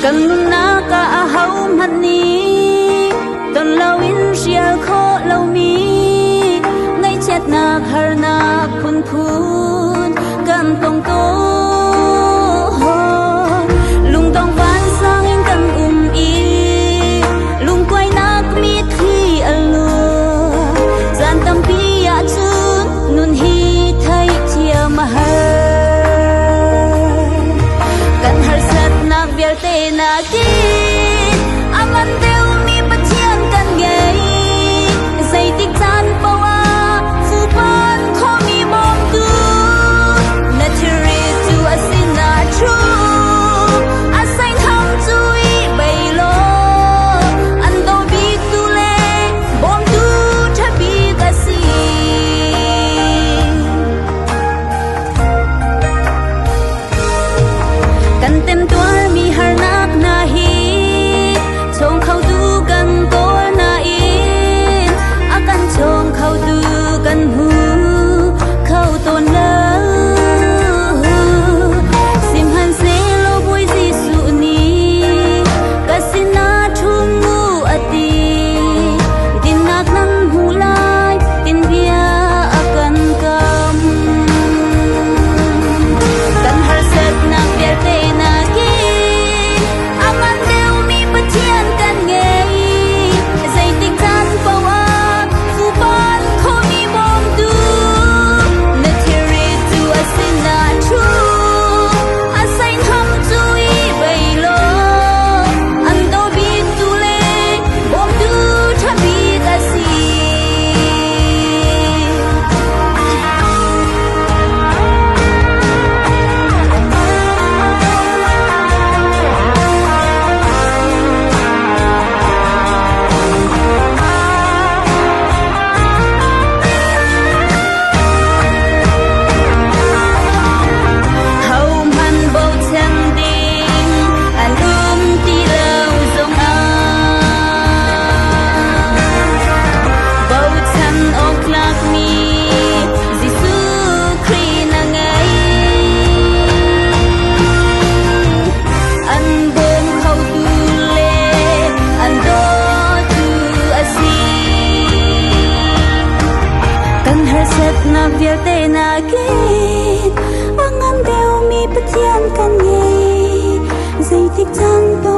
cần na cả hậu mặt ní tần lâu in chia khó lâu mi ngay chết na khar na phun phun cần tông tố lung tông van sang in cần y lung quay na mi thi alu gian tâm pi ya chun nun hi thay chia ma cần har sat na biar te na ki aman deu mi pachian kan gei zai tik chan pawa fu pan kho mi bom tu naturally to asina true asai tham chui bai lo ando bi tu le bom tu thabi ka si kan tem tua mi har nak na hi chong khâu tu kan tor na in akan chong khâu tu kan hu khâu ton la sim han se lo boy jisu ni kasina thum mu ati tin nak nan hu lai tin bia akan kam kan har sat nak biar te na ki aman deu mi pachian kan ngei zai tik chan pawa fu pan kho mi bom tu naturally to asina true asai tham chui bai lo ando bi tu le bom tu thabi ka si hau man bo chen ding an ti lau zong a bo chen ok lak mi jisu kri na ngai an bom khâu tu le an do tu asi kan har sat na biar te na kin angan deu mi pachian kan ngei zai tik chan to